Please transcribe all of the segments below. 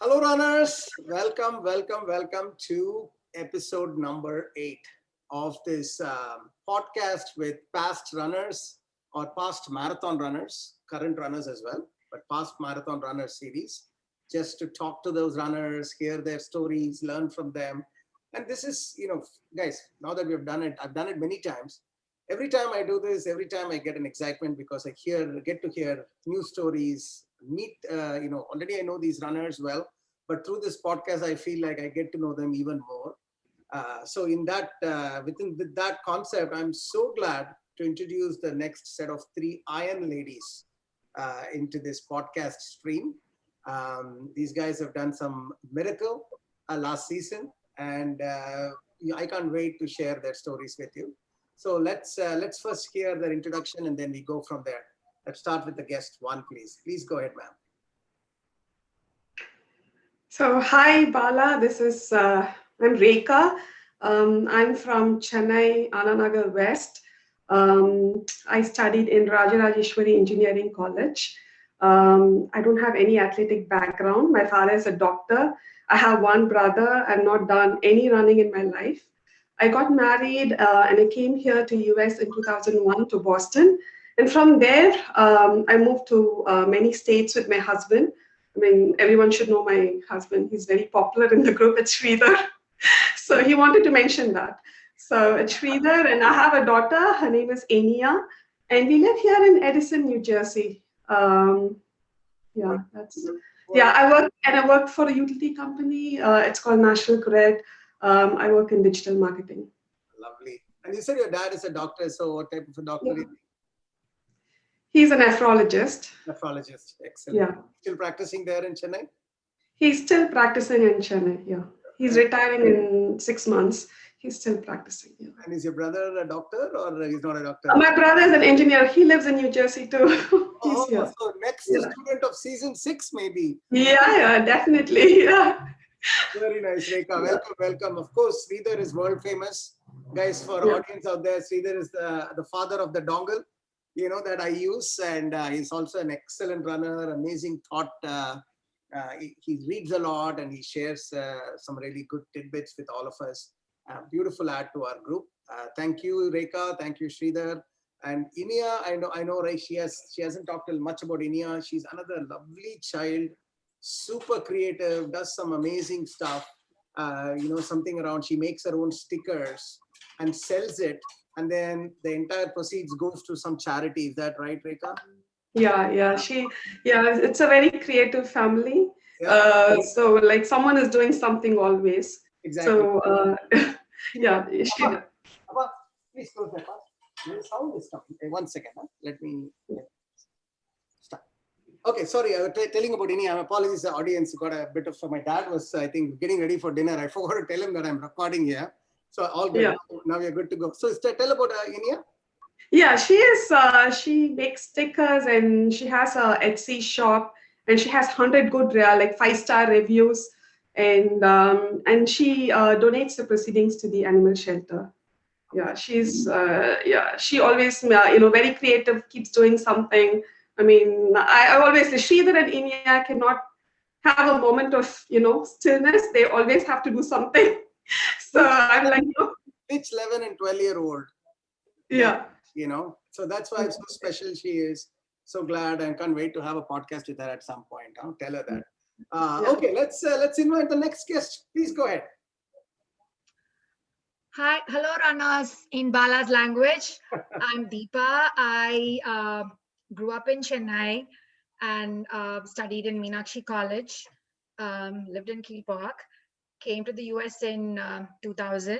Hello, runners. Welcome to episode number 8 of this podcast with past runners or past marathon runners, current runners as well, but past marathon runners series, just to talk to those runners, hear their stories, learn from them. And this is, guys, now that we've done it, I've done it many times. Every time I do this, every time I get an excitement because get to hear new stories, meet, already I know these runners well, but through this podcast, I feel like I get to know them even more. So in that, with that concept, I'm so glad to introduce the next set of 3 Iron ladies into this podcast stream. These guys have done some miracle last season, and I can't wait to share their stories with you. So let's first hear their introduction, and then we go from there. Let's start with the guest one, please. Please go ahead, ma'am. So, hi Bala, I'm Rekha. I'm from Chennai, Ananagar West. I studied in Rajarajeshwari Engineering College. I don't have any athletic background. My father is a doctor. I have one brother. I've not done any running in my life. I got married and I came here to US in 2001 to Boston. And from there, I moved to many states with my husband. I mean, everyone should know my husband. He's very popular in the group. It's Sridhar. So he wanted to mention that. So it's Sridhar, and I have a daughter. Her name is Enia, and we live here in Edison, New Jersey. Yeah, that's yeah. I work for a utility company. It's called National Grid. I work in digital marketing. Lovely. And you said your dad is a doctor, so what type of a doctor Yeah. is he? He's a nephrologist. Nephrologist. Excellent. Yeah. Still practicing there in Chennai? He's still practicing in Chennai. Yeah. He's retiring in 6 months. He's still practicing. Yeah. And is your brother a doctor or he's not a doctor? My brother is an engineer. He lives in New Jersey too. He's Oh, here. so next Yeah. student of season 6, maybe. Yeah, definitely. Yeah. Very nice, Rekha. Yeah. Welcome. Of course, Sridhar is world famous. Guys, for Yeah. audience out there, Sridhar is the father of the dongle, that I use. And he's also an excellent runner, amazing thought. He reads a lot and he shares some really good tidbits with all of us. Beautiful add to our group. Thank you, Rekha. Thank you, Sridhar. And Inia, I know, right? She hasn't talked much about Inia. She's another lovely child, super creative, does some amazing stuff. Something around. She makes her own stickers and sells it, and then the entire proceeds goes to some charity. Is that right, Rekha? Yeah. It's a very creative family. Yeah, So like someone is doing something always. exactly. So yeah, she. Appa, Appa, please close that part. The sound is coming. One second. Huh? Let me start. Okay, sorry. I was telling about Inia. Apologies, the audience got a bit of. My dad was, I think, getting ready for dinner. I forgot to tell him that I'm recording here. So all good. Yeah. Now we are good to go. So tell about Inia. Yeah, she is. She makes stickers and she has a Etsy shop and she has 100 good like 5-star reviews and she donates the proceedings to the animal shelter. Yeah, she always very creative, keeps doing something. I mean, I always say Sridhar and Inia cannot have a moment of stillness. They always have to do something. So I'm like, Which 11 and 12-year-old. yeah. So that's why it's so special. She is so glad and can't wait to have a podcast with her at some point. I'll tell her that. Okay, let's invite the next guest. Please go ahead. Hi, hello runners in Bala's language. I'm Deepa. I grew up in Chennai and studied in Meenakshi College, lived in Keel Park, came to the US in 2000,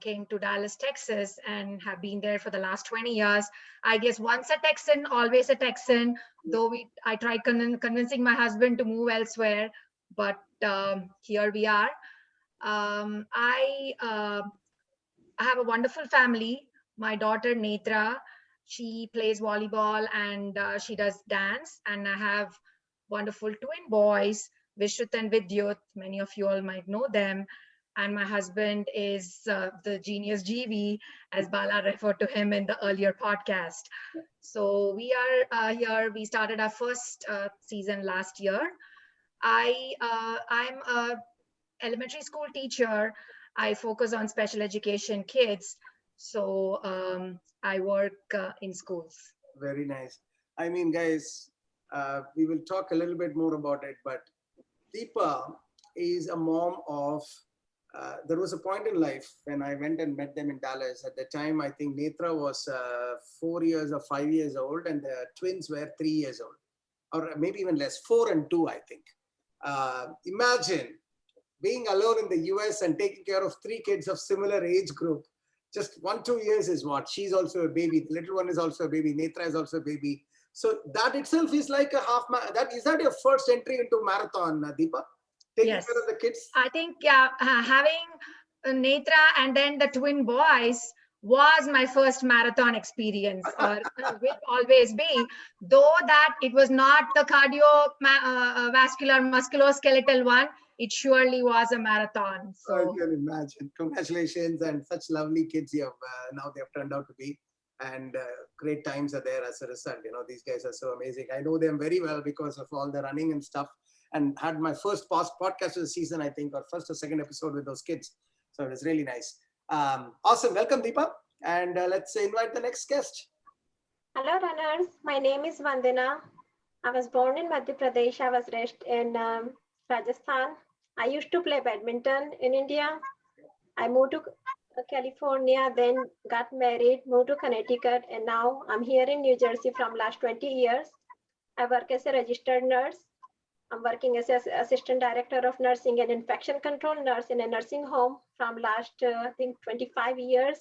came to Dallas, Texas, and have been there for the last 20 years. I guess once a Texan, always a Texan, though I tried convincing my husband to move elsewhere, but here we are. I have a wonderful family. My daughter Netra, she plays volleyball and she does dance. And I have wonderful twin boys, Vishrut and Vidyut. Many of you all might know them. And my husband is the genius GV, as Bala referred to him in the earlier podcast. So we are here. We started our first season last year. I'm a elementary school teacher. I focus on special education kids. So I work in schools. Very nice. I mean, guys, we will talk a little bit more about it, but Deepa is a mom of. There was a point in life when I went and met them in Dallas. At the time, I think Netra was 4 years or 5 years old, and the twins were 3 years old, or maybe even less, 4 and 2, I think. Imagine being alone in the US and taking care of three kids of similar age group. Just 1 2 years is what. She's also a baby. The little one is also a baby. Netra is also a baby. So that itself is like a that is that your first entry into marathon, Deepa? Taking Yes. care of the kids? I think having Netra and then the twin boys was my first marathon experience, or will always be, though that it was not the cardiovascular musculoskeletal one. It surely was a marathon. I So can imagine. Congratulations, and such lovely kids you have now they have turned out to be, and great times are there as a result. You know, these guys are so amazing. I know them very well because of all the running and stuff, and had my first podcast of the season, I think, or first or second episode with those kids. So it was really nice. Awesome. Welcome, Deepa, and let's invite the next guest. Hello runners, my name is Vandana. I was born in Madhya Pradesh. I was raised in Rajasthan. I used to play badminton in India. I moved to California, then got married, moved to Connecticut, and now I'm here in New Jersey from last 20 years. I work as a registered nurse. I'm working as an assistant director of nursing and infection control nurse in a nursing home from last, I think, 25 years.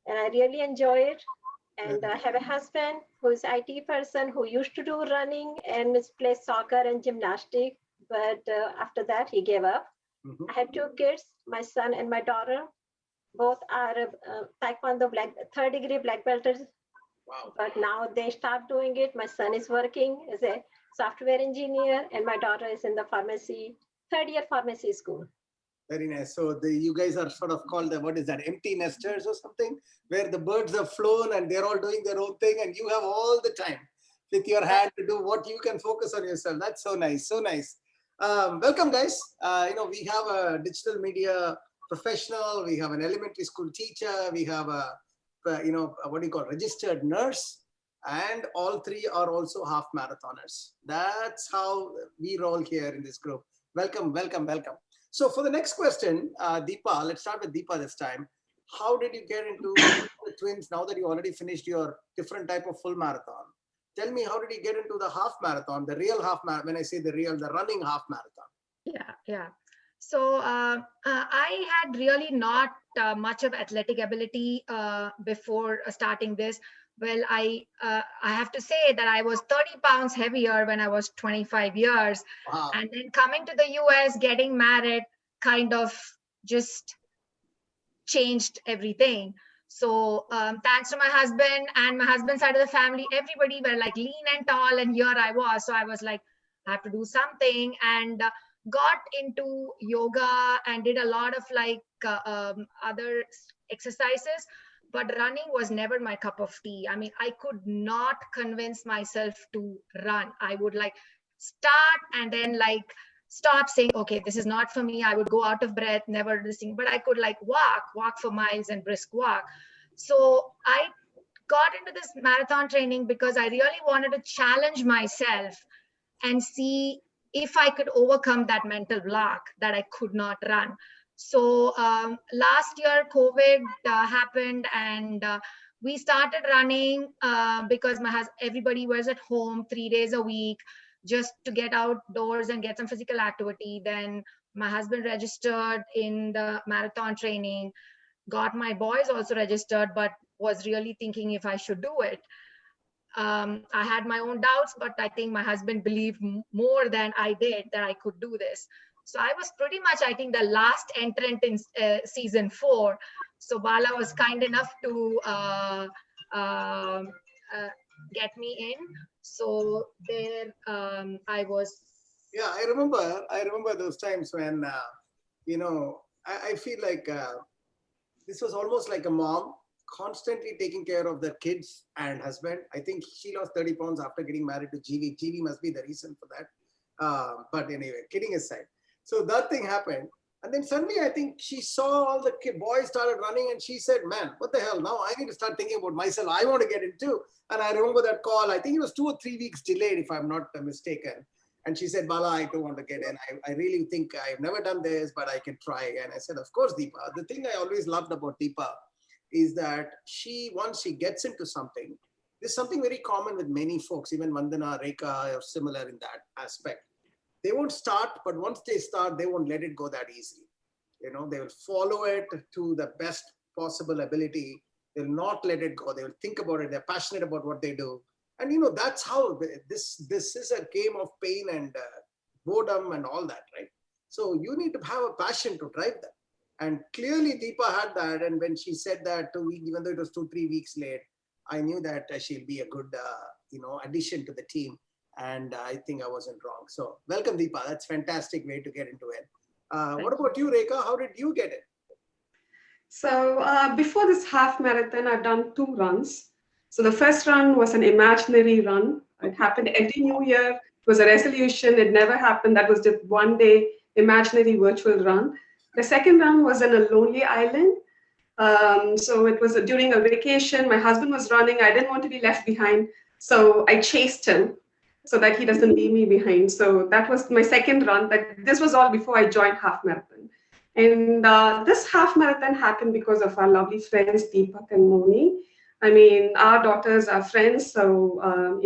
And I really enjoy it. And I have a husband who's IT person who used to do running and play soccer and gymnastics, but after that he gave up. Mhm. I have two kids, my son and my daughter. Both are Taekwondo third degree black belters, Wow. but now they start doing it. My son is working as a software engineer, and my daughter is in the pharmacy, third year pharmacy school. Very nice. So you guys are sort of called the, what is that, empty nesters or something, where the birds have flown and they're all doing their own thing, and you have all the time with your hand to do what you can focus on yourself. That's so nice. So nice. Welcome, guys. We have a digital media professional. We have an elementary school teacher. We have what do you call, registered nurse, and all three are also half marathoners. That's how we roll here in this group. Welcome, welcome, welcome. So for the next question, Deepa, let's start with Deepa this time. How did you get into the twins now that you already finished your different type of full marathon? Tell me, how did you get into the half marathon, the real half marathon? When I say the real, the running half marathon. yeah. So I had really not much of athletic ability before starting this. Well, I have to say that I was 30 pounds heavier when I was 25 years. Wow. And then coming to the US, getting married, kind of just changed everything. So thanks to my husband and my husband's side of the family, everybody were like lean and tall, and here I was. So I was like, I have to do something, and got into yoga and did a lot of like other exercises. But running was never my cup of tea. I mean, I could not convince myself to run. I would like start and then like stop, saying, okay, this is not for me. I would go out of breath, never this thing, but I could like walk for miles and brisk walk. So I got into this marathon training because I really wanted to challenge myself and see if I could overcome that mental block that I could not run. So last year, COVID happened, and we started running because everybody was at home 3 days a week, just to get outdoors and get some physical activity. Then my husband registered in the marathon training, got my boys also registered, but was really thinking if I should do it. I had my own doubts, but I think my husband believed more than I did that I could do this. So I was pretty much, I think, the last entrant in season 4. So Bala was kind enough to get me in. So there I was. Yeah, I remember those times when, I feel like this was almost like a mom constantly taking care of their kids and husband. I think she lost 30 pounds after getting married to GV. GV must be the reason for that. But anyway, kidding aside. So that thing happened. And then suddenly, I think she saw all the boys started running and she said, man, what the hell? Now I need to start thinking about myself. I want to get in too. And I remember that call. I think it was 2 or 3 weeks delayed, if I'm not mistaken. And she said, Bala, I don't want to get in. I really think I've never done this, but I can try. And I said, of course, Deepa. The thing I always loved about Deepa is that once she gets into something, there's something very common with many folks, even Vandana, Rekha are similar in that aspect. They won't start, but once they start, they won't let it go that easily. They will follow it to the best possible ability. They'll not let it go. They will think about it. They're passionate about what they do. And that's how this is a game of pain and boredom and all that, right? So you need to have a passion to drive that. And clearly Deepa had that. And when she said that, even though it was 2-3 weeks late, I knew that she'll be a good, addition to the team. And I think I wasn't wrong. So welcome, Deepa. That's a fantastic way to get into it. What about you, Rekha? How did you get it? So before this half marathon, I've done 2 runs. So the first run was an imaginary run. It happened every new year. It was a resolution. It never happened. That was just one day imaginary virtual run. The second run was on a lonely island. So it was during a vacation. My husband was running. I didn't want to be left behind. So I chased him so that he doesn't leave me behind. So that was my second run. This was all before I joined half marathon. And this half marathon happened because of our lovely friends, Deepak and Moni. I mean, our daughters are friends. So,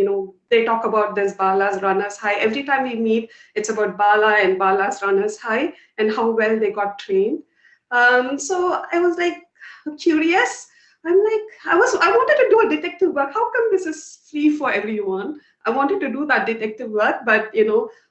they talk about this Bala's Runners High. Every time we meet, it's about Bala and Bala's Runners High and how well they got trained. So I was like curious. I wanted to do a detective work. How come this is free for everyone? I wanted to do that detective work, but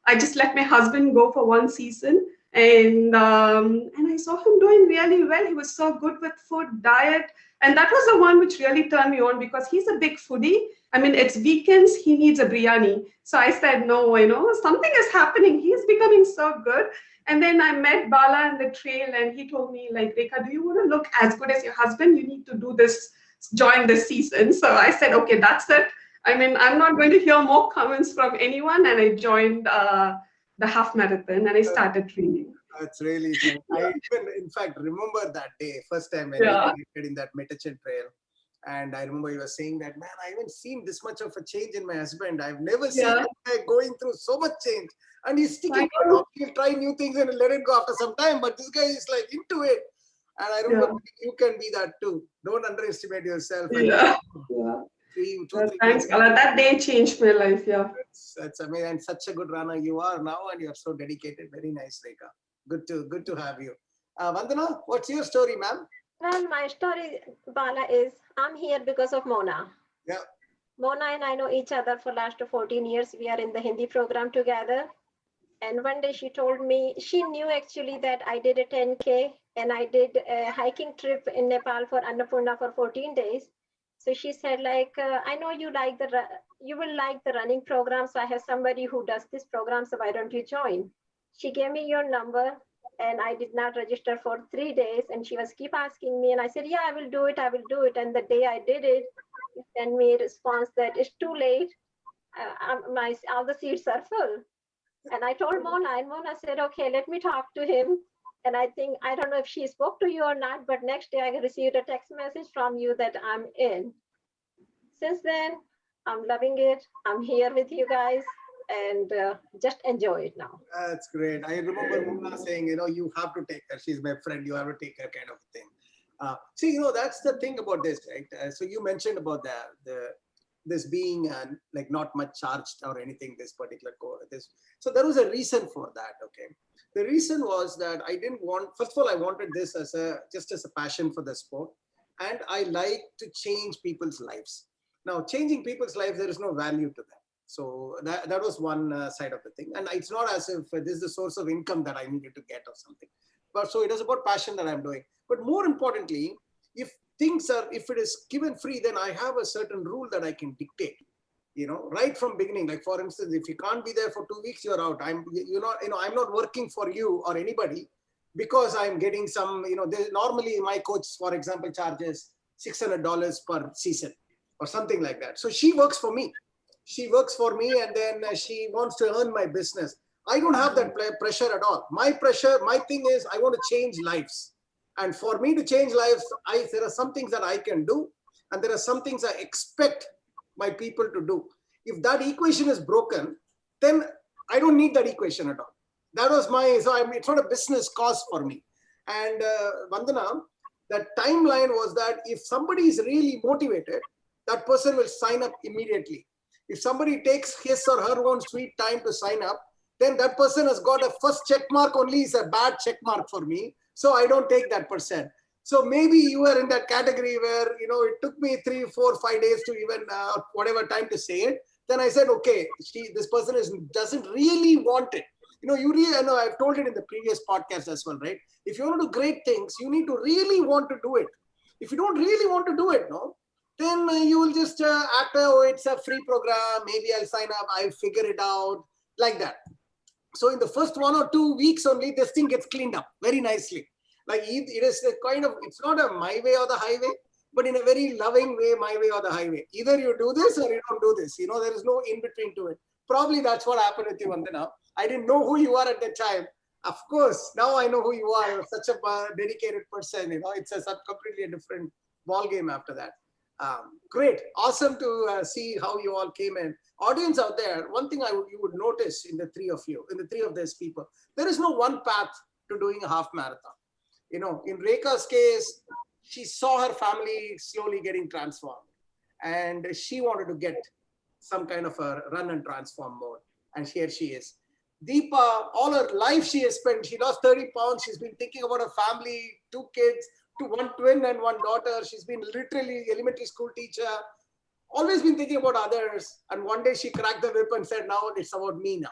I just let my husband go for 1 season, and I saw him doing really well. He was so good with food, diet, and that was the one which really turned me on because he's a big foodie. I mean, it's weekends, he needs a biryani. So I said, no, something is happening. He's becoming so good. And then I met Bala in the trail and he told me, like, Rekha, do you want to look as good as your husband? You need to do this, join this season. So I said, okay, that's it. I mean, I'm not going to hear more comments from anyone. And I joined the half marathon and I started training. That's really fun. I even, in fact, remember that day, first time when we connected in that Metachin trail. And I remember you were saying that, man, I haven't seen this much of a change in my husband. I've never seen a guy going through so much change. And he's sticking to it. He'll try new things and let it go after some time. But this guy is like into it. And I remember you can be that too. Don't underestimate yourself. Thanks, Bala. That day changed my life. That's amazing. And such a good runner you are now. And you're so dedicated. Very nice, Rekha. Good to have you. Vandana, what's your story, ma'am? Well, my story, Bala, is I'm here because of Mona. Yeah. Mona and I know each other for last 14 years. We are in the Hindi program together. And one day she told me, she knew actually that I did a 10K and I did a hiking trip in Nepal for Annapurna for 14 days. So she said, like, I know you will like the running program. So I have somebody who does this program. So why don't you join? She gave me your number. And I did not register for 3 days. And she was keep asking me. And I said, yeah, I will do it. And the day I did it, she sent me a response that it's too late. All the seats are full. And I told Mona, and Mona said, okay, let me talk to him. And I don't know if she spoke to you or not, but next day I received a text message from you that I'm in. Since then, I'm loving it. I'm here with you guys. And just enjoy it now. That's great. I remember Mona saying, you have to take her. She's my friend. You have to take her, kind of thing. See, that's the thing about this, right? So you mentioned about this being like not much charged or anything. This particular this. So there was a reason for that. Okay, the reason was that I didn't want. First of all, I wanted this just as a passion for the sport, and I like to change people's lives. Now, changing people's lives, there is no value to that. So that was one side of the thing. And it's not as if this is the source of income that I needed to get or something. But so it is about passion that I'm doing. But more importantly, if it is given free, then I have a certain rule that I can dictate, right from beginning. Like for instance, if you can't be there for 2 weeks, you're out. I'm not working for you or anybody because I'm getting some, normally my coach, for example, charges $600 per season or something like that. So she works for me. And then she wants to earn my business. I don't have that pressure at all. My thing is I want to change lives. And for me to change lives, there are some things that I can do, and there are some things I expect my people to do. If that equation is broken, then I don't need that equation at all. That was it's not a business cost for me. And Vandana, the timeline was that if somebody is really motivated, that person will sign up immediately. If somebody takes his or her own sweet time to sign up, then that person has got a first check mark only is a bad check mark for me. So I don't take that percent. So maybe you are in that category where, it took me 3, 4, 5 days to even whatever time to say it. Then I said, okay, this person doesn't really want it. I know I've told it in the previous podcast as well, right? If you want to do great things, you need to really want to do it. If you don't really want to do it, then you will just act, it's a free program. Maybe I'll sign up. I'll figure it out like that. So in the first 1 or 2 weeks only, this thing gets cleaned up very nicely. Like it is a kind of, it's not a my way or the highway, but in a very loving way, my way or the highway. Either you do this or you don't do this. There is no in between to it. Probably that's what happened with you, Vandana. I didn't know who you are at the time. Of course, now I know who you are. You're such a dedicated person. It's a completely different ball game after that. Great. Awesome to see how you all came in. Audience out there, one thing you would notice in the three of these people, there is no one path to doing a half marathon. In Rekha's case, she saw her family slowly getting transformed, and she wanted to get some kind of a run and transform mode. And here she is. Deepa, all her life she has spent, she lost 30 pounds. She's been thinking about her family, 2 kids, 1 twin and 1 daughter. She's been literally elementary school teacher, always been thinking about others. And one day she cracked the whip and said, now it's about me now.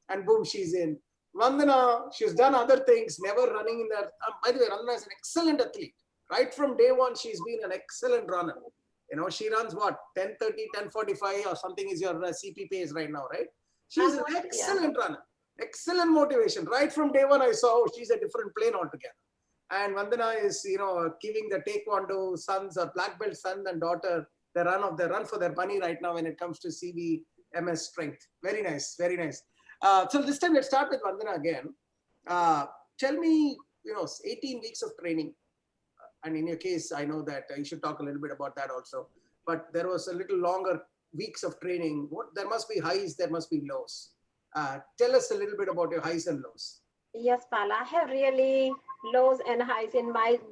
And boom, she's in. Vandana, she's done other things, never running in that. By the way, Vandana is an excellent athlete. Right from day one, she's been an excellent runner. She runs what, 10:30, 10:45 or something is your CP pace right now, right? She's an excellent runner, excellent motivation. Right from day one, I saw she's a different plane altogether. And Vandana is, giving the Taekwondo sons or black belt son and daughter the run for their money right now when it comes to CBMS strength. Very nice, very nice. So this time let's start with Vandana again. Tell me, 18 weeks of training. And in your case, I know that you should talk a little bit about that also. But there was a little longer weeks of training. There must be highs, there must be lows. Tell us a little bit about your highs and lows. Yes, Pala, I have really lows and highs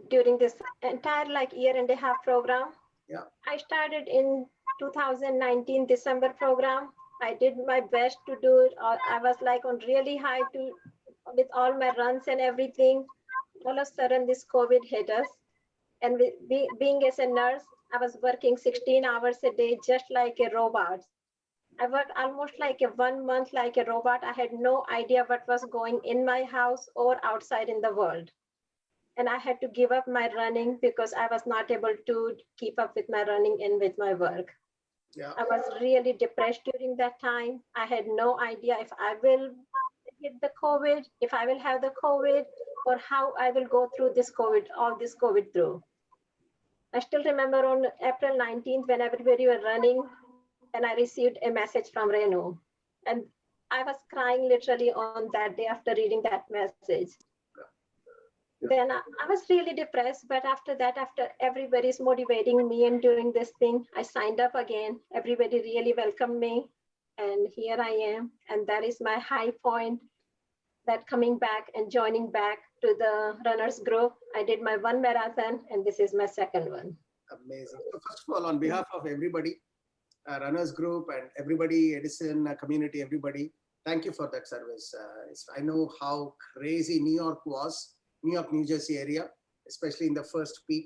during this entire year and a half program. Yeah. I started in 2019 December program. I did my best to do it. I was on really high with all my runs and everything. All of a sudden this COVID hit us. And being as a nurse, I was working 16 hours a day, just like a robot. I worked almost 1 month like a robot. I had no idea what was going in my house or outside in the world. And I had to give up my running because I was not able to keep up with my running and with my work. Yeah. I was really depressed during that time. I had no idea if I will get the COVID, if I will have the COVID, or how I will go through all this COVID through. I still remember on April 19th when everybody were running and I received a message from Renu. And I was crying literally on that day after reading that message. Then I was really depressed, but after that, after everybody's motivating me and doing this thing, I signed up again. Everybody really welcomed me, and here I am. And that is my high point, that coming back and joining back to the runners group. I did my 1 marathon, and this is my 2nd one. Amazing. So first of all, on behalf of everybody, runners group and everybody, Edison community, everybody, thank you for that service. I know how crazy New York was. New York, New Jersey area, especially in the first peak,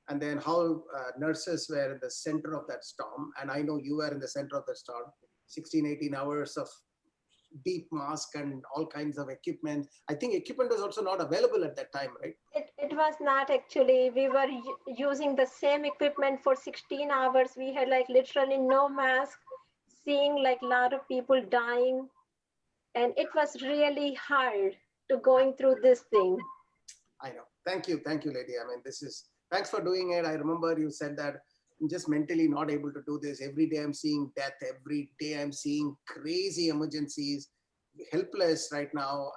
and then how nurses were in the center of that storm. And I know you were in the center of the storm, 16, 18 hours of deep mask and all kinds of equipment. I think equipment was also not available at that time, right? It was not actually. We were using the same equipment for 16 hours. We had literally no mask, seeing a lot of people dying. And it was really hard to going through this thing. I know. Thank you, lady. I mean, thanks for doing it. I remember you said that I'm just mentally not able to do this. Every day I'm seeing death. Every day I'm seeing crazy emergencies. helpless right now.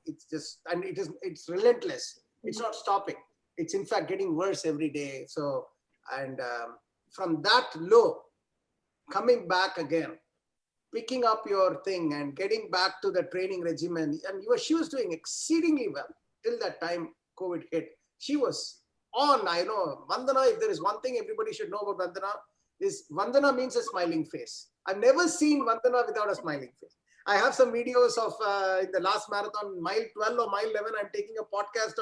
It's just, and it's relentless. It's not stopping. It's in fact getting worse every day. So, and from that low, coming back again, picking up your thing and getting back to the training regimen. And she was doing exceedingly well till that time COVID hit. She was on. I know Vandana, if there is one thing everybody should know about Vandana, is Vandana means a smiling face. I've never seen Vandana without a smiling face. I have some videos of in the last marathon, mile 12 or mile 11, I'm taking a podcast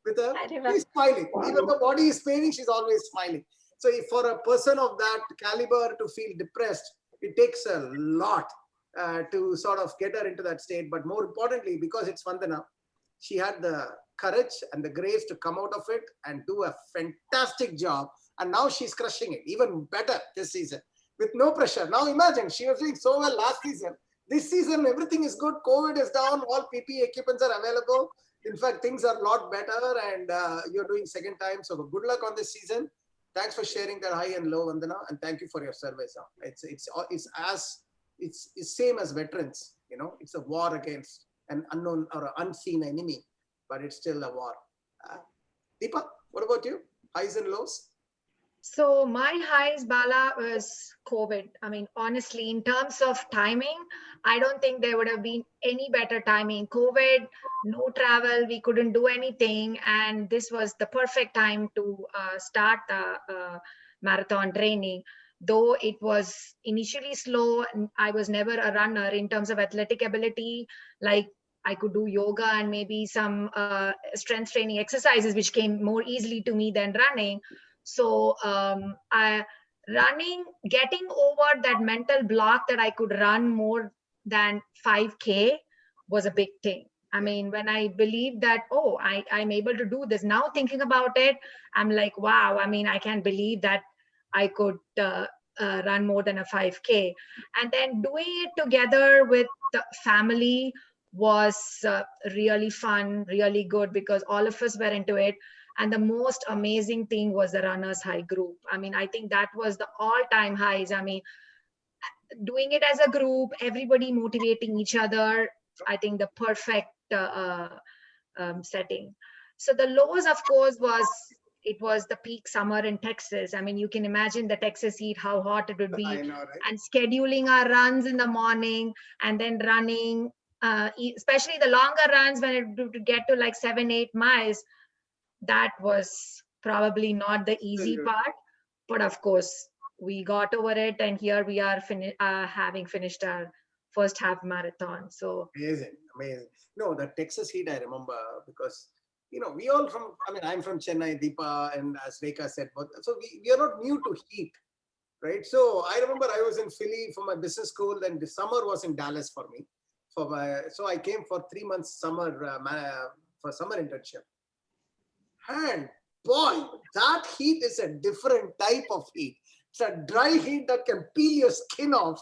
with her. She's smiling. Wow. Even the body is paining, she's always smiling. So if for a person of that caliber to feel depressed, it takes a lot to sort of get her into that state. But more importantly, because it's Vandana, she had the courage and the grace to come out of it and do a fantastic job. And now she's crushing it, even better this season, with no pressure. Now imagine, she was doing so well last season. This season, everything is good. COVID is down. All PPE equipments are available. In fact, things are a lot better, and you're doing second time. So good luck on this season. Thanks for sharing that high and low, Vandana, and thank you for your service. It's same as veterans. It's a war against an unknown or an unseen enemy, but it's still a war. Deepa, what about you? Highs and lows? So my highs, Bala, was COVID. I mean, honestly, in terms of timing, I don't think there would have been any better timing. COVID, no travel, we couldn't do anything. And this was the perfect time to start the marathon training. Though it was initially slow, I was never a runner in terms of athletic ability. Like, I could do yoga and maybe some strength training exercises, which came more easily to me than running. So getting over that mental block that I could run more than 5K was a big thing. I mean, when I believed that, I'm able to do this, now thinking about it, I'm like, wow, I mean, I can't believe that I could run more than a 5K. And then doing it together with the family was really fun, really good, because all of us were into it. And the most amazing thing was the runners high group. I mean, I think that was the all-time highs. I mean, doing it as a group, everybody motivating each other, I think the perfect setting. So the lows, of course, it was the peak summer in Texas. I mean, you can imagine the Texas heat, how hot it would be. I know, right? And scheduling our runs in the morning and then running, especially the longer runs when it would get to like 7-8 miles. That was probably not the easy part, but of course we got over it, and here we are having finished our first half marathon. So amazing. No, the Texas heat I remember, because we all I'm from Chennai, Deepa, and as Rekha said, so we are not new to heat, right? So I remember I was in Philly for my business school, then the summer was in Dallas for me. So I came for 3 months for summer internship. And boy, that heat is a different type of heat. It's a dry heat that can peel your skin off,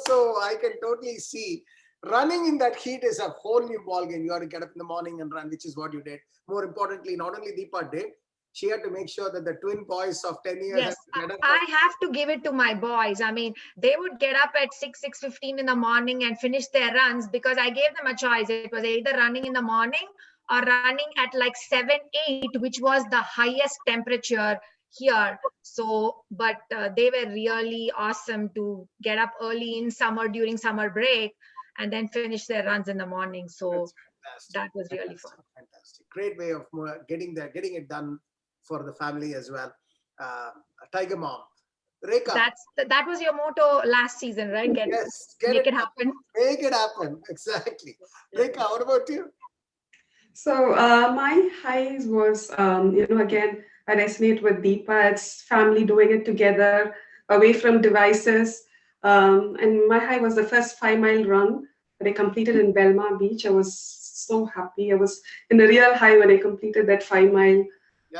so I can totally see running in that heat is a whole new ballgame. You have to get up in the morning and run, which is what you did. More importantly, not only Deepa did, she had to make sure that the twin boys of 10 years. Yes, I have to give it to my boys. I mean, they would get up at 6:15 in the morning and finish their runs, because I gave them a choice. It was either running in the morning or running at like 7-8, which was the highest temperature here. So, but they were really awesome to get up early in summer during summer break and then finish their runs in the morning. So that was really fun. Fantastic. Great way of getting it done for the family as well. Tiger Mom. Rekha. That was your motto last season, right? Make it happen. Make it happen. Exactly. Rekha, what about you? So my highs was, again, I resonate with Deepa. It's family doing it together, away from devices. And my high was the first 5-mile run that I completed in Belmar Beach. I was so happy. I was in a real high when I completed that 5-mile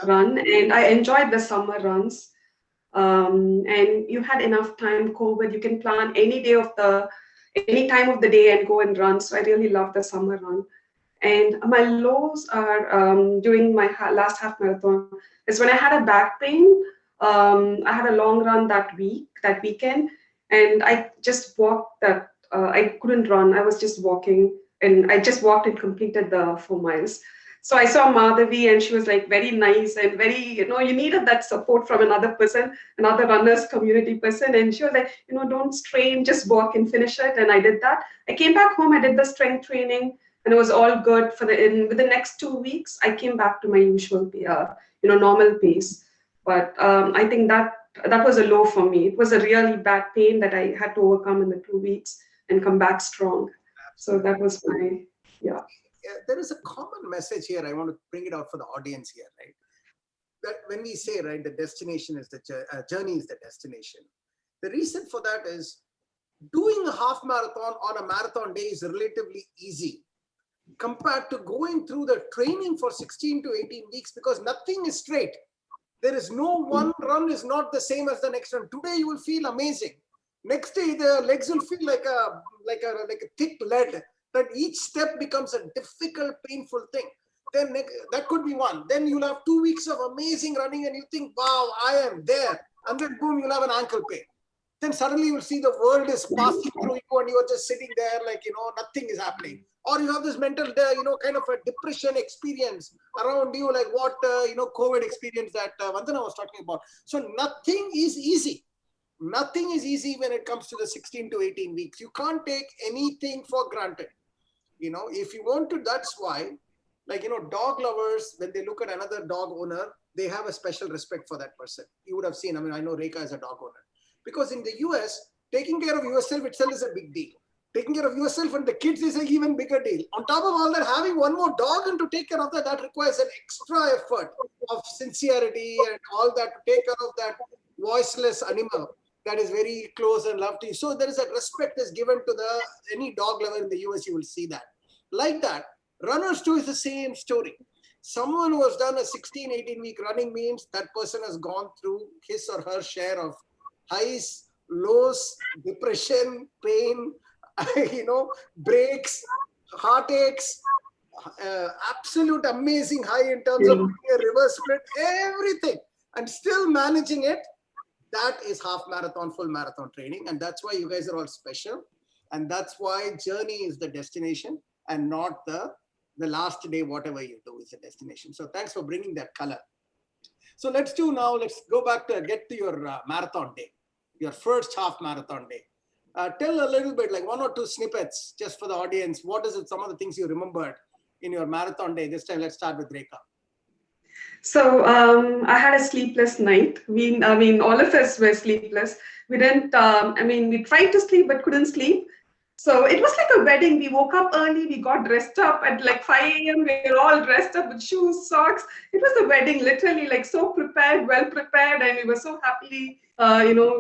run. And I enjoyed the summer runs. And you had enough time, COVID, you can plan any time of the day and go and run. So I really loved the summer run. And my lows are during my last half marathon is when I had a back pain. I had a long run that weekend, and I just walked that I couldn't run. I was just walking, and I just walked and completed the 4 miles. So I saw Madhavi, and she was like very nice and very, you needed that support from another person, another runners community person. And she was like, don't strain, just walk and finish it. And I did that. I came back home, I did the strength training, and it was all good. With the next 2 weeks, I came back to my usual, normal pace. But I think that was a low for me. It was a really bad pain that I had to overcome in the 2 weeks and come back strong. So that was my, yeah. There is a common message here. I want to bring it out for the audience here, right? That when we say, right, the destination is the journey is the destination. The reason for that is doing a half marathon on a marathon day is relatively easy compared to going through the training for 16 to 18 weeks, because nothing is straight. There is no one run is not the same as the next run. Today you will feel amazing. Next day the legs will feel like a thick lead. That each step becomes a difficult, painful thing. Then that could be one. Then you'll have 2 weeks of amazing running and you think, wow, I am there. And then boom, you'll have an ankle pain. Then suddenly you'll see the world is passing through you and you're just sitting there like, nothing is happening. Or you have this mental, kind of a depression experience around you, like what, COVID experience that Vandana was talking about. So nothing is easy. Nothing is easy when it comes to the 16 to 18 weeks. You can't take anything for granted. If you want to, that's why, dog lovers, when they look at another dog owner, they have a special respect for that person. You would have seen, I know Rekha is a dog owner. Because in the US, taking care of yourself itself is a big deal. Taking care of yourself and the kids is an even bigger deal. On top of all that, having one more dog and to take care of that requires an extra effort of sincerity and all that, to take care of that voiceless animal that is very close and loved to you. So there is a respect that's given to any dog lover in the US, you will see that. Like that, runners too is the same story. Someone who has done a 16, 18-week running means that person has gone through his or her share of highs, lows, depression, pain, breaks, heartaches, absolute amazing high in terms of a reverse split, everything. And still managing it, that is half marathon, full marathon training. And that's why you guys are all special. And that's why journey is the destination and not the last day, whatever you do is the destination. So thanks for bringing that color. So let's go back to get to your marathon day, your first half marathon day. Tell a little bit, like 1 or 2 snippets just for the audience. What is it, some of the things you remembered in your marathon day? This time, let's start with Rekha. So I had a sleepless night. All of us were sleepless. We didn't, we tried to sleep but couldn't sleep. So it was like a wedding. We woke up early, we got dressed up at like 5 a.m. We were all dressed up with shoes, socks. It was a wedding, literally, like so prepared, well prepared, and we were so happily,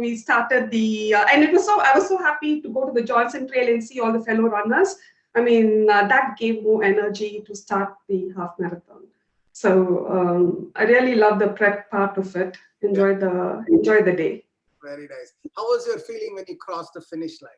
we started and I was so happy to go to the Johnson Trail and see all the fellow runners. That gave more energy to start the half marathon. So I really love the prep part of it. Enjoy the day. Very nice. How was your feeling when you crossed the finish line?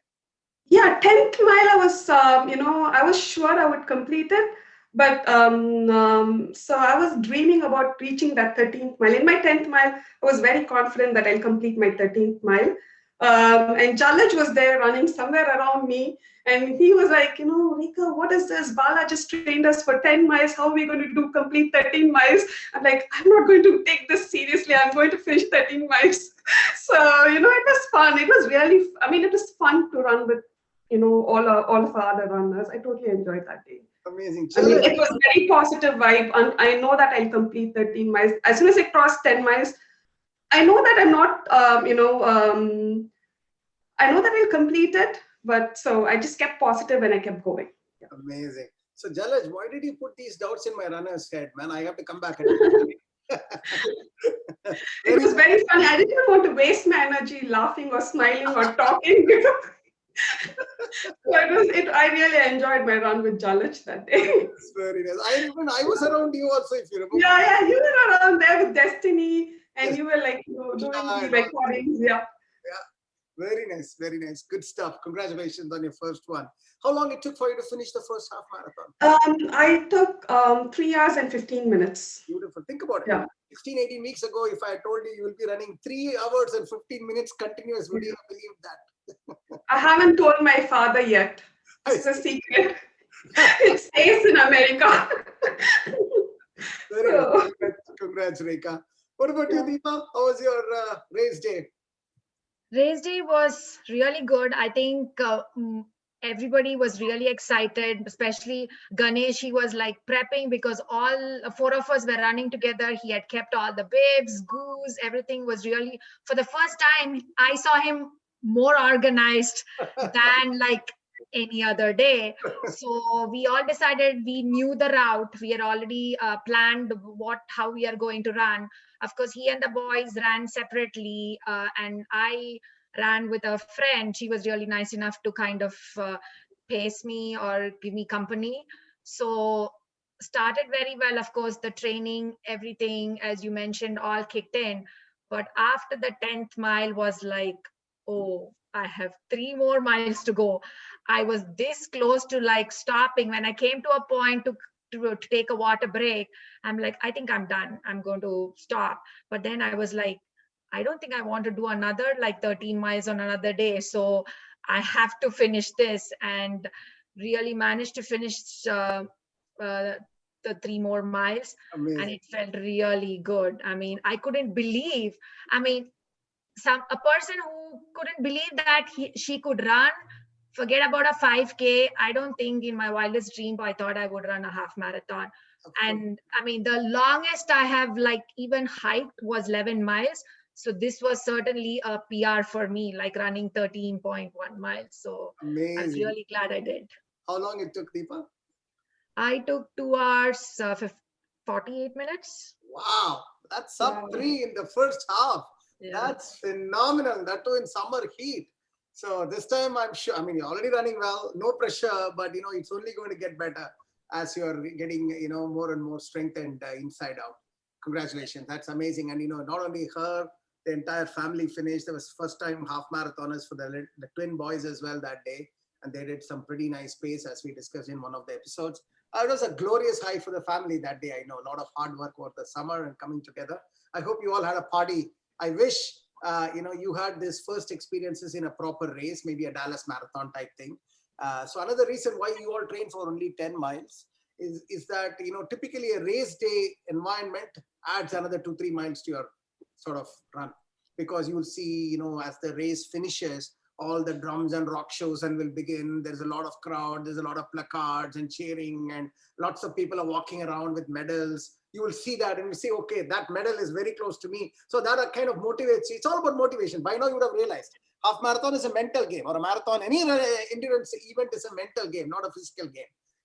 Yeah, 10th mile, I was sure I would complete it. But so I was dreaming about reaching that 13th mile. In my 10th mile, I was very confident that I'll complete my 13th mile. And Jalaj was there running somewhere around me. And he was like, Rekha, what is this? Bala just trained us for 10 miles. How are we going to complete 13 miles? I'm like, I'm not going to take this seriously. I'm going to finish 13 miles. So, it was fun. It was really, it was fun to run with, all of our other runners. I totally enjoyed that day. Amazing. It was very positive vibe. And I know that I'll complete 13 miles. As soon as I cross 10 miles, I know that I'm not, I know that I'll complete it. But so I just kept positive and I kept going. Yeah. Amazing. So Jalaj, why did you put these doubts in my runner's head, man? I have to come back. It was very funny. I didn't want to waste my energy laughing or smiling or talking. I really enjoyed my run with Jalaj that day. It's very nice. I was around you also, if you remember. Yeah, you were around there with Destiny, and yes. You were like doing the recordings. Yeah. Very nice, very nice. Good stuff. Congratulations on your first one. How long it took for you to finish the first half marathon? I took 3 hours and 15 minutes. Beautiful. Think about it. Yeah. 16, 18 weeks ago, if I told you you will be running 3 hours and 15 minutes continuous, would you have believed that? I haven't told my father yet. It's a secret. It stays in America. Very So, nice. Congrats, Rekha. What about you, yeah. Deepa? How was your race day? Race day was really good. I think everybody was really excited, especially Ganesh. He was like prepping because all four of us were running together. He had kept all the bibs, goose, everything was really, for the first time, I saw him more organized than like any other day. So we all decided, we knew the route. We had already planned how we are going to run. Of course, he and the boys ran separately, and I ran with a friend. She was really nice enough to kind of pace me or give me company. So started very well. Of course, the training, everything, as you mentioned, all kicked in. But after the 10th mile was like, oh, I have 3 more miles to go. I was this close to like stopping. When I came to a point to take a water break, I'm like, I think I'm done. I'm going to stop. But then I was like, I don't think I want to do another like 13 miles on another day. So I have to finish this, and really managed to finish uh, the 3 more miles. And Amazing. it felt really good. I mean, I couldn't believe, I mean, a person who couldn't believe that she could run, forget about a 5K. I don't think in my wildest dream I thought I would run a half marathon. Of course. And I mean, the longest I have like even hiked was 11 miles. So this was certainly a PR for me, like running 13.1 miles. So I'm Amazing. really glad I did. How long it took, Deepa? I took 2 hours, 48 minutes. Wow, that's sub Wow. three in the first half. Yeah. That's phenomenal. That too in summer heat. So this time I'm sure. I mean, you're already running well. No pressure, but it's only going to get better as you're getting more and more strengthened inside out. Congratulations. That's amazing. And not only her, the entire family finished. There was first time half marathoners for the twin boys as well that day, and they did some pretty nice pace as we discussed in one of the episodes. It was a glorious high for the family that day. I know a lot of hard work over the summer and coming together. I hope you all had a party. I wish you had this first experiences in a proper race, maybe a Dallas Marathon type thing. So another reason why you all train for only 10 miles is that typically a race day environment adds another 2-3 miles to your sort of run, because you will see as the race finishes, all the drums and rock shows and will begin. There's a lot of crowd, there's a lot of placards and cheering, and lots of people are walking around with medals. You will see that and you say, okay, that medal is very close to me. So that kind of motivates you. It's all about motivation. By now you would have realized half marathon is a mental game, or a marathon, any endurance event is a mental game, not a physical game.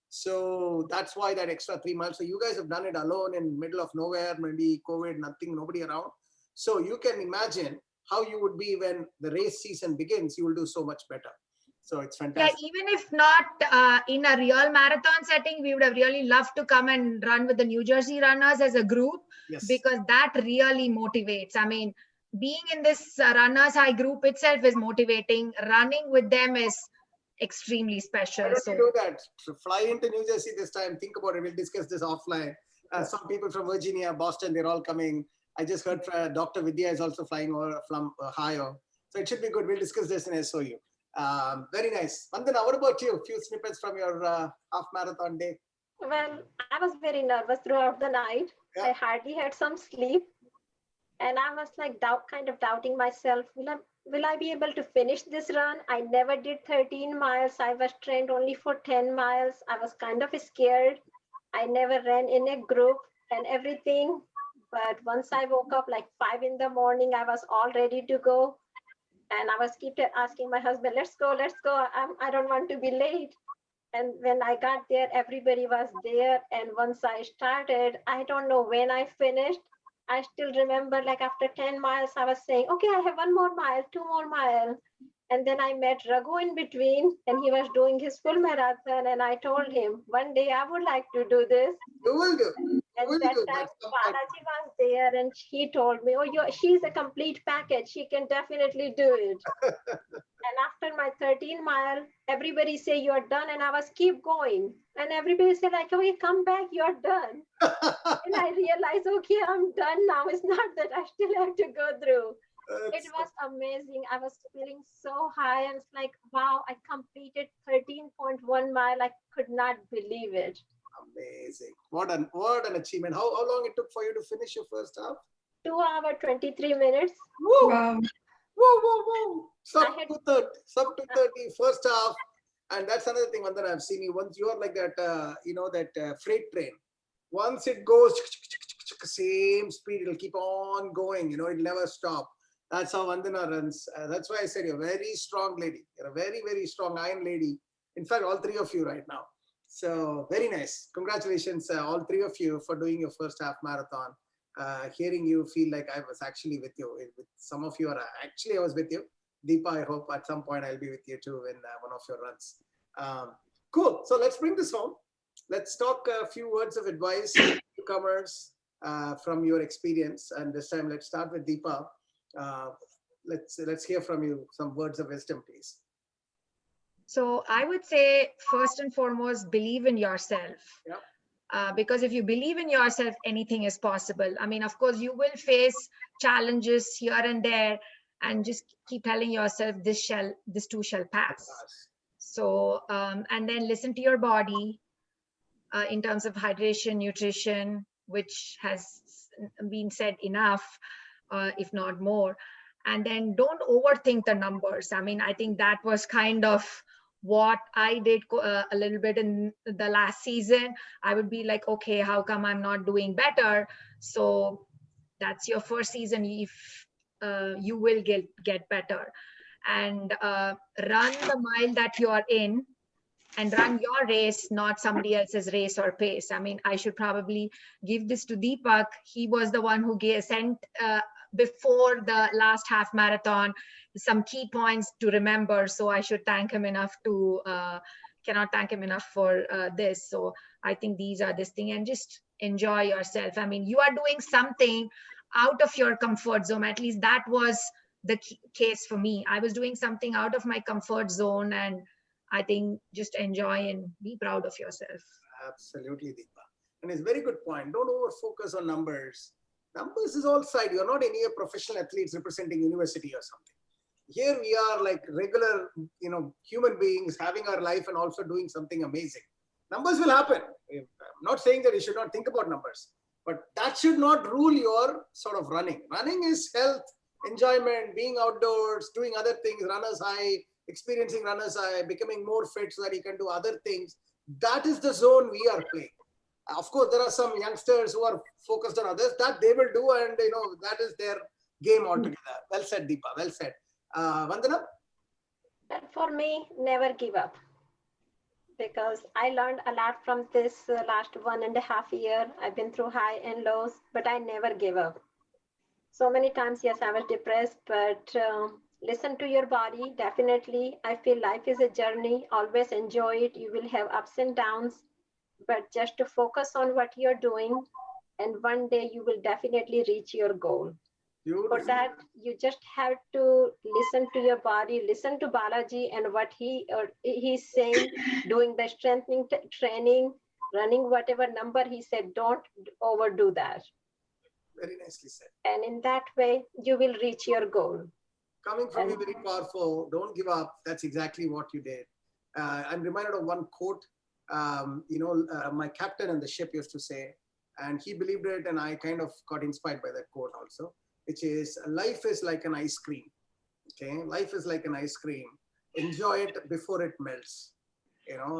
So that's why that extra 3 miles. So you guys have done it alone in middle of nowhere, maybe COVID, nothing, nobody around. So you can imagine how you would be when the race season begins. You will do so much better. So it's Yeah, fantastic. even if not in a real marathon setting, we would have really loved to come and run with the New Jersey runners as a group, Yes. because that really motivates. I mean, being in this runners high group itself is motivating. Running with them is extremely Why special. don't you So do that? Fly into New Jersey this time. Think about it. We'll discuss this offline. Some people from Virginia, Boston, they're all coming. I just heard Dr. Vidya is also flying over from Ohio. So it should be good. We'll discuss this in SOU. Very nice. Vandana, what about you? A few snippets from your half marathon day. Well, I was very nervous throughout the night. Yeah. I hardly had some sleep, and I was like kind of doubting myself. Will I be able to finish this run? I never did 13 miles. I was trained only for 10 miles. I was kind of scared. I never ran in a group and everything. But once I woke up like 5 in the morning, I was all ready to go. And I was keep asking my husband, let's go, let's go. I don't want to be late. And when I got there, everybody was there. And once I started, I don't know when I finished. I still remember, like after 10 miles, I was saying, okay, I have 1 more mile, 2 more miles. And then I met Raghu in between, and he was doing his full marathon. And I told him, one day I would like to do this. You will do. You And will that do. time That's the point. Balaji was there, and he told me, oh, she's a complete package. She can definitely do it. And after my 13 mile, everybody say you're done, and I was keep going. And everybody said like, okay, come back, you're done. And I realized, okay, I'm done now. It's not that I still have to go through. It was amazing. I was feeling so high, and it's like, wow, I completed 13.1 mile. I could not believe it. Amazing. What an achievement. How long it took for you to finish your first half? 2 hour 23 minutes. Woo! Wow. Whoa, whoa, whoa. Sub I had 230, sub 230, first half. And that's another thing, Vandana, I've seen you. Once you are like that, that freight train. Once it goes, same speed, it'll keep on going, it'll never stop. That's how Vandana runs. That's why I said you're a very strong lady. You're a very, very strong iron lady. In fact, all three of you right now. So very nice. Congratulations, all three of you, for doing your first half marathon. Hearing you feel like I was actually with you. With some of you are actually I was with you. Deepa, I hope at some point I'll be with you too in one of your runs. Cool. So let's bring this home. Let's talk a few words of advice to newcomers from your experience. And this time, let's start with Deepa. Let's hear from you some words of wisdom, please. So I would say, first and foremost, believe in yourself. Yep. Because if you believe in yourself, anything is possible. I mean, of course, you will face challenges here and there, and just keep telling yourself, this too shall pass. So, and then listen to your body in terms of hydration, nutrition, which has been said enough, if not more. And then don't overthink the numbers. I mean, I think that was kind of what I did a little bit in the last season. I would be like, okay, how come I'm not doing better? So that's your first season. If you will get better, and run the mile that you are in, and run your race, not somebody else's race or pace. I mean, I should probably give this to Deepak. He was the one who sent before the last half marathon some key points to remember. So I should thank him enough to, cannot thank him enough for this. So I think these are this thing, and just enjoy yourself. I mean, you are doing something out of your comfort zone. At least that was the case for me. I was doing something out of my comfort zone, and I think just enjoy and be proud of yourself. Absolutely, Deepa. And it's a very good point. Don't over focus on numbers. Numbers is all side. You're not any professional athletes representing university or something. Here we are like regular, human beings having our life and also doing something amazing. Numbers will happen. I'm not saying that you should not think about numbers, but that should not rule your sort of running. Running is health, enjoyment, being outdoors, doing other things, runner's high, experiencing runner's high, becoming more fit so that you can do other things. That is the zone we are playing. Of course, there are some youngsters who are focused on others that they will do, and that is their game altogether. Well said, Deepa. Well said. Vandana? But for me, never give up. Because I learned a lot from this last 1.5 years. I've been through high and lows, but I never gave up. So many times, yes, I was depressed, but listen to your body. Definitely, I feel life is a journey. Always enjoy it. You will have ups and downs, but just to focus on what you're doing, and one day you will definitely reach your goal. Beautiful. For that, you just have to listen to your body, listen to Balaji and what he's saying, doing the strengthening training, running whatever number he said, don't overdo that. Very nicely said. And in that way, you will reach your goal. Coming from you, very powerful. Don't give up. That's exactly what you did. I'm reminded of one quote, my captain on the ship used to say, and he believed it, and I kind of got inspired by that quote also, which is, life is like an ice cream. Okay, life is like an ice cream. Enjoy it before it melts.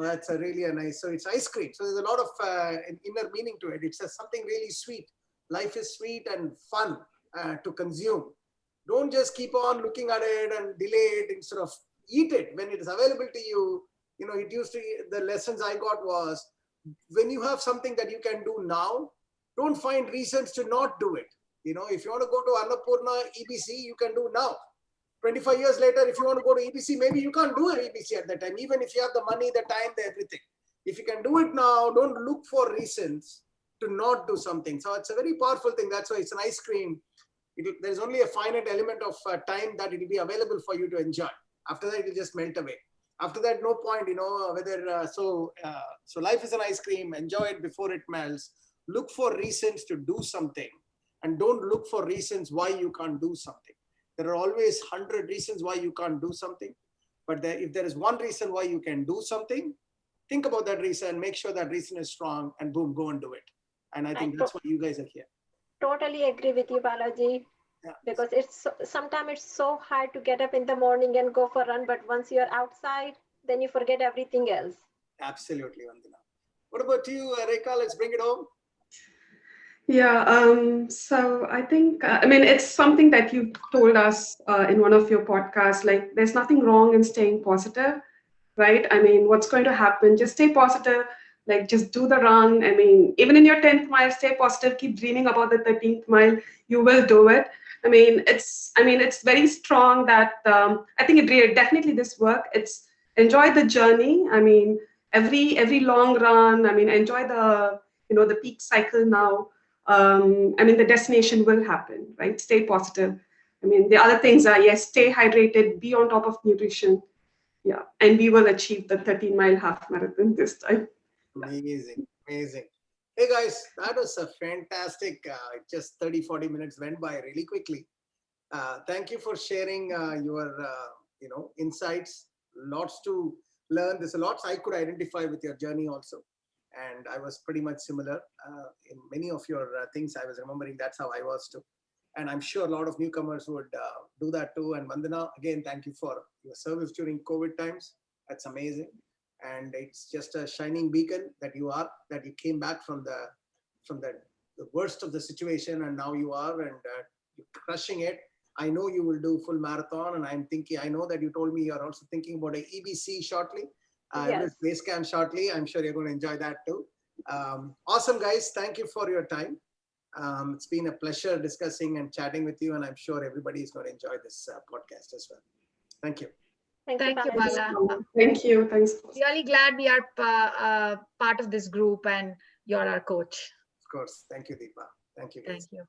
That's really a nice, so it's ice cream. So there's a lot of inner meaning to it. It's something really sweet. Life is sweet and fun to consume. Don't just keep on looking at it and delay it. Instead of eat it when it is available to you. It used to, the lessons I got was, when you have something that you can do now, don't find reasons to not do it. If you want to go to Annapurna EBC, you can do now. 25 years later, if you want to go to EBC, maybe you can't do an EBC at that time, even if you have the money, the time, the everything. If you can do it now, don't look for reasons to not do something. So it's a very powerful thing. That's why it's an ice cream. There's only a finite element of time that it will be available for you to enjoy. After that, it will just melt away. After that, no point, whether, so life is an ice cream, enjoy it before it melts. Look for reasons to do something, and don't look for reasons why you can't do something. There are always 100 reasons why you can't do something. But if there is one reason why you can do something, think about that reason, make sure that reason is strong, and boom, go and do it. And I think that's why you guys are here. Totally agree with you, Balaji. Yeah. Because sometimes it's so hard to get up in the morning and go for a run, but once you're outside, then you forget everything else. Absolutely, Vandana. What about you, Rekha? Let's bring it home. Yeah, so I think, I mean, it's something that you told us in one of your podcasts, like there's nothing wrong in staying positive, right? I mean, what's going to happen? Just stay positive, like just do the run. I mean, even in your 10th mile, stay positive, keep dreaming about the 13th mile, you will do it. It's very strong that I think it really, definitely this work, it's enjoy the journey. I mean, every long run, I mean, enjoy the peak cycle now. The destination will happen, right? Stay positive. I mean, the other things are, yes, stay hydrated, be on top of nutrition. Yeah. And we will achieve the 13-mile half marathon this time. Amazing. Amazing. Hey guys, that was a fantastic, just 30-40 minutes went by really quickly. Thank you for sharing your, insights. Lots to learn. There's a lot I could identify with your journey also. And I was pretty much similar in many of your things. I was remembering that's how I was too. And I'm sure a lot of newcomers would do that too. And Vandana, again, thank you for your service during COVID times. That's amazing. And it's just a shining beacon that you came back from the worst of the situation, and now you are, and you're crushing it. I know you will do full marathon, and I know that you told me you're also thinking about a EBC shortly. Yes. Base camp shortly. I'm sure you're going to enjoy that too. Awesome, guys. Thank you for your time. It's been a pleasure discussing and chatting with you, and I'm sure everybody is going to enjoy this podcast as well. Thank you. Thank you, Bala. Thank you. Thanks. Really glad we are part of this group and you're our coach. Of course. Thank you, Deepa. Thank you, guys. Thank you.